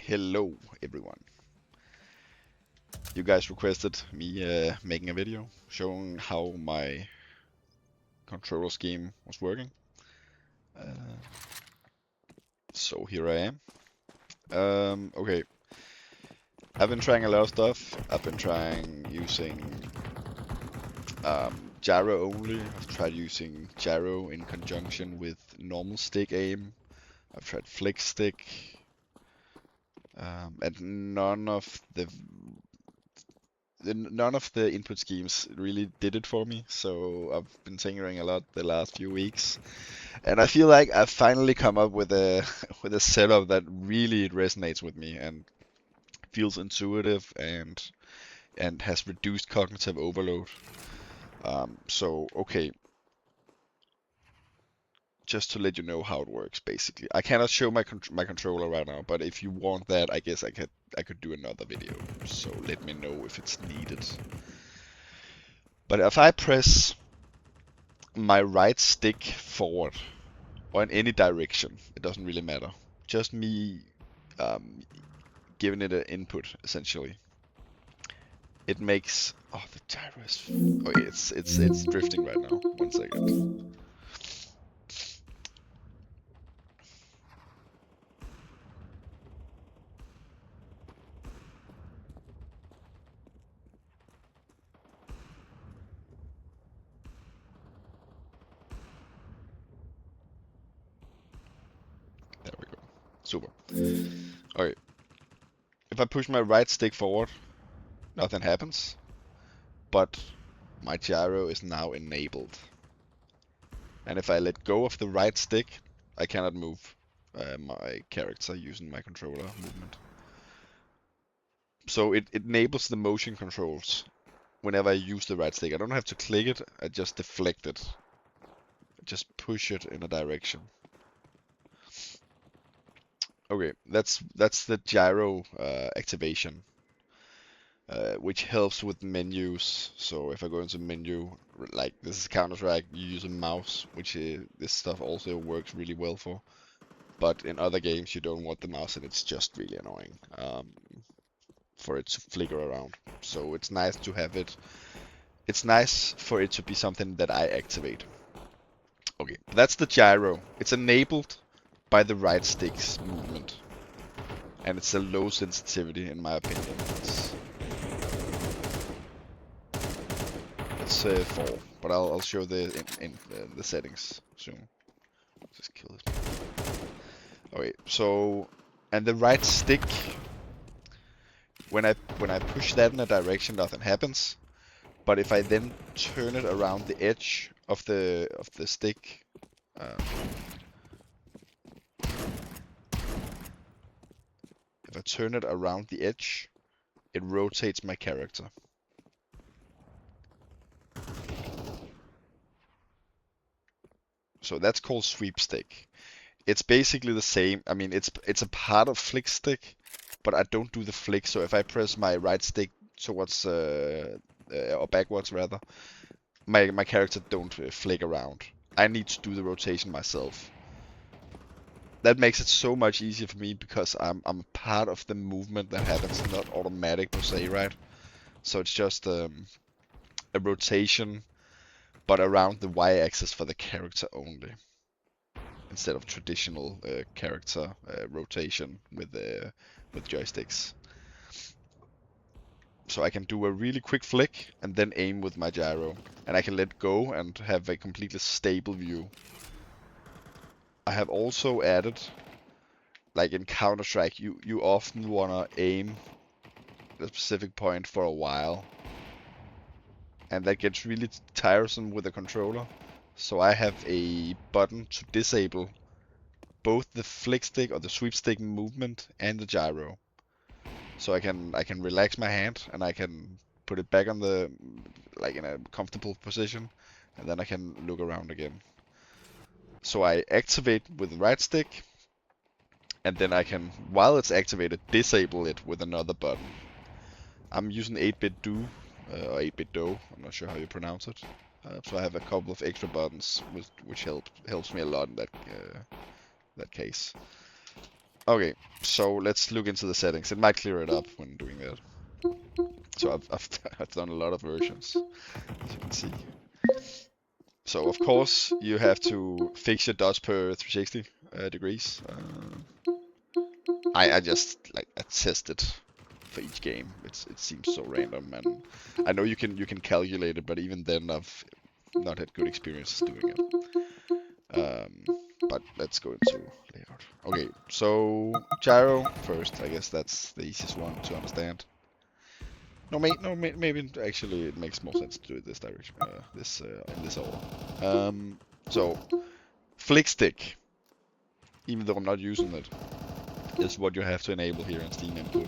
Hello everyone. You guys requested me making a video showing how my controller scheme was working. So here I am. Okay, I've been trying a lot of stuff. I've been trying using gyro only. I've tried using gyro in conjunction with normal stick aim. I've tried flick stick. And none of the input schemes really did it for me, so I've been tinkering a lot the last few weeks, and I feel like I've finally come up with a with a setup that really resonates with me and feels intuitive and has reduced cognitive overload. So okay, just to let you know how it works, basically, I cannot show my controller right now, but if you want that, I guess I could do another video. So let me know if it's needed. But if I press my right stick forward or in any direction, it doesn't really matter. Just me giving it an input essentially. It makes the gyro is okay. It's drifting right now. 1 second. There we go. Super. Okay. If I push my right stick forward, nothing happens. But my gyro is now enabled. And if I let go of the right stick, I cannot move my character using my controller movement. So it enables the motion controls whenever I use the right stick. I don't have to click it, I just deflect it. I just push it in a direction. Okay, that's the gyro activation, which helps with menus. So if I go into menu, like this is Counter-Strike, you use a mouse, which this stuff also works really well for. But in other games, you don't want the mouse, and it's just really annoying for it to flicker around. So it's nice to have it. It's nice for it to be something that I activate. Okay, that's the gyro. It's enabled by the right stick's movement. And it's a low sensitivity in my opinion. It's 4, but I'll show the the settings soon. Just kill this. Okay, so and the right stick, when I push that in a direction, nothing happens. But if I then turn it around the edge of the stick, if I turn it around the edge, it rotates my character. So that's called sweep stick. It's basically the same. I mean, it's a part of flick stick, but I don't do the flick. So if I press my right stick towards or backwards rather, my character don't flick around. I need to do the rotation myself. That makes it so much easier for me because I'm part of the movement that happens, not automatic per se, right? So it's just a rotation, but around the y-axis for the character only, instead of traditional character rotation with joysticks. So I can do a really quick flick and then aim with my gyro, and I can let go and have a completely stable view. I have also added, like in Counter-Strike, you often wanna aim a specific point for a while, and that gets really tiresome with the controller. So I have a button to disable both the flick stick or the sweep stick movement and the gyro. So I can relax my hand and I can put it back on the in a comfortable position, and then I can look around again. So I activate with the right stick, and then I can, while it's activated, disable it with another button. I'm using 8-bit do or 8-bit do. I'm not sure how you pronounce it. So I have a couple of extra buttons which helps me a lot in that case. Okay, so let's look into the settings. It might clear it up when doing that. So I've done a lot of versions, as you can see. So of course you have to fix your dodge per 360 degrees. I just I test it for each game. It seems so random, and I know you can calculate it, but even then I've not had good experiences doing it. But let's go into layout. Okay, so gyro first. I guess that's the easiest one to understand. Maybe actually it makes more sense to do it this direction, in this order. So flick stick, even though I'm not using it, is what you have to enable here in Steam Input.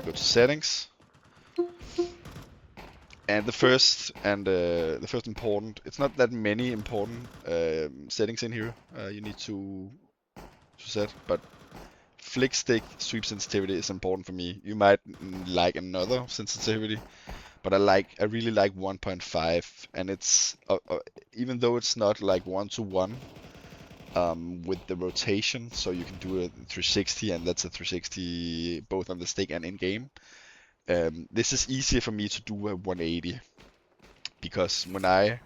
Go to settings, and the first important. It's not that many important settings in here. You need to set, but flick stick sweep sensitivity is important for me. You might like another sensitivity, but I really like 1.5, and it's even though it's not like 1-to-1 with the rotation, so you can do a 360, and that's a 360 both on the stick and in game. This is easier for me to do a 180 because when I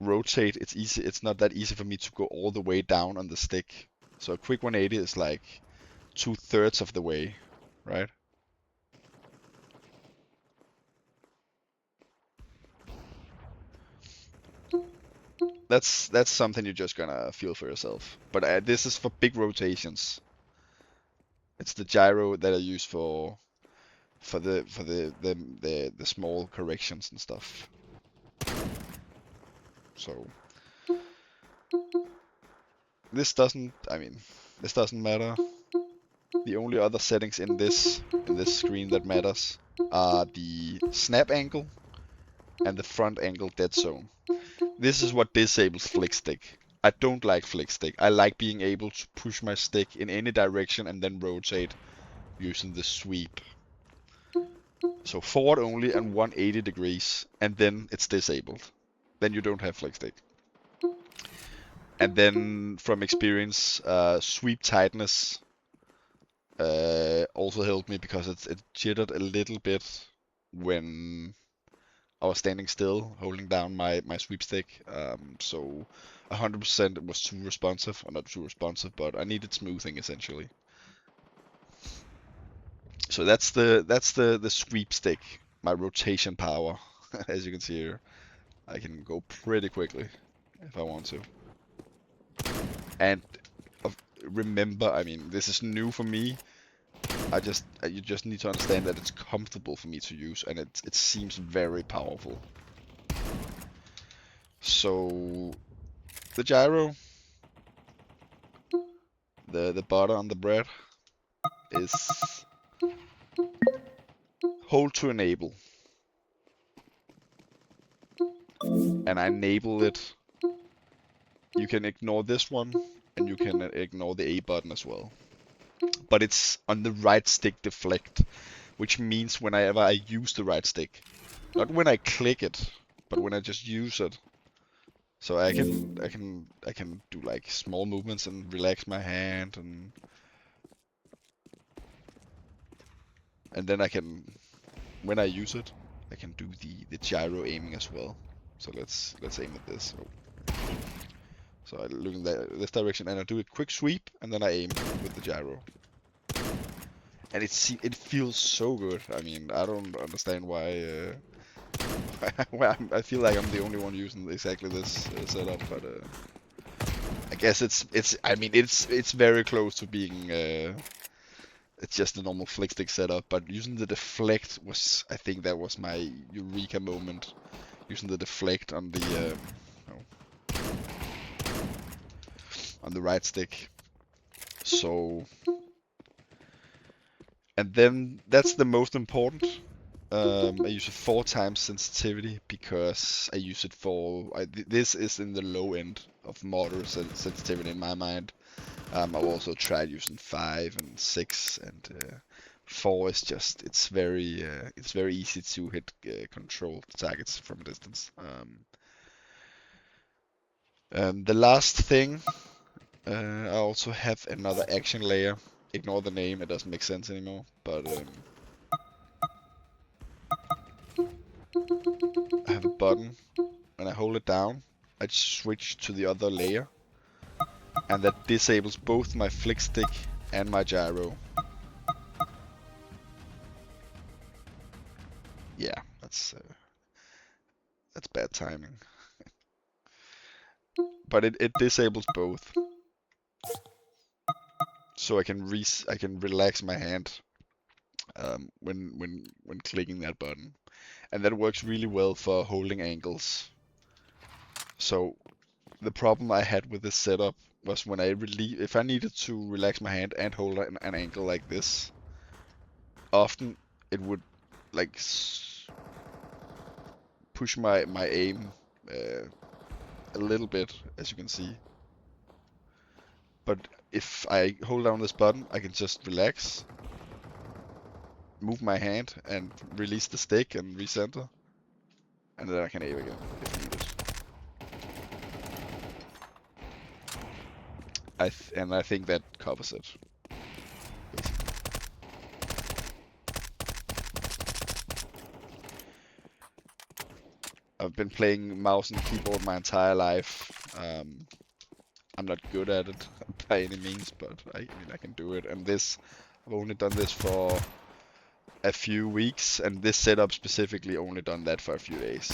rotate, it's easy. It's not that easy for me to go all the way down on the stick. So a quick 180 is like 2/3 of the way, right? That's something you're just gonna feel for yourself. But this is for big rotations. It's the gyro that I use for the small corrections and stuff. So this doesn't matter. The only other settings in this screen that matters are the snap angle and the front angle dead zone. This is what disables flick stick. I don't like flick stick. I like being able to push my stick in any direction and then rotate using the sweep. So forward only and 180 degrees, and then it's disabled. Then you don't have flick stick. And then from experience, sweep tightness also helped me because it jittered a little bit when I was standing still, holding down my sweep stick. So 100% was too responsive, or not too responsive, but I needed smoothing essentially. So that's the sweep stick, my rotation power. As you can see here, I can go pretty quickly if I want to. And remember, I mean, this is new for me. You just need to understand that it's comfortable for me to use, and it seems very powerful. So the gyro, the butter on the bread, is hold to enable, and I enable it. You can ignore this one, and you can ignore the A button as well. But it's on the right stick deflect, which means whenever I use the right stick, not when I click it, but when I just use it. So I can do like small movements and relax my hand, and then I can, when I use it, I can do the gyro aiming as well. So let's aim at this. So I look in this direction and I do a quick sweep, and then I aim with the gyro. And it feels so good. I mean, I don't understand why. I feel like I'm the only one using exactly this setup, but I guess it's very close to being it's just a normal flick stick setup. But using the deflect was, I think that was my eureka moment. Using the deflect on the on the right stick. So, and then that's the most important. I use it 4 times sensitivity because I use it for this is in the low end of moderate sensitivity in my mind. I've also tried using 5 and 6, and 4 is just it's very easy to hit control targets from a distance. The last thing I also have another action layer. Ignore the name, it doesn't make sense anymore. But I have a button. When I hold it down, I switch to the other layer. And that disables both my flick stick and my gyro. Yeah, that's bad timing. But it disables both. So I can relax my hand when clicking that button. And that works really well for holding angles. So the problem I had with this setup was when if I needed to relax my hand and hold an angle like this, often it would like push my aim a little bit, as you can see. But if I hold down this button, I can just relax, move my hand, and release the stick and recenter, and then I can aim again if needed. I think that covers it. I've been playing mouse and keyboard my entire life. I'm not good at it by any means, but I mean I can do it. And I've only done this for a few weeks, and this setup specifically only done that for a few days.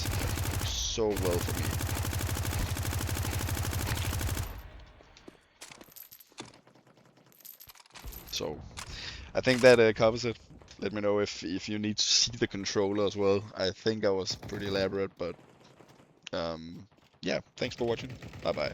So well for me. So I think that covers it. Let me know if you need to see the controller as well. I think I was pretty elaborate, but yeah, thanks for watching. Bye bye.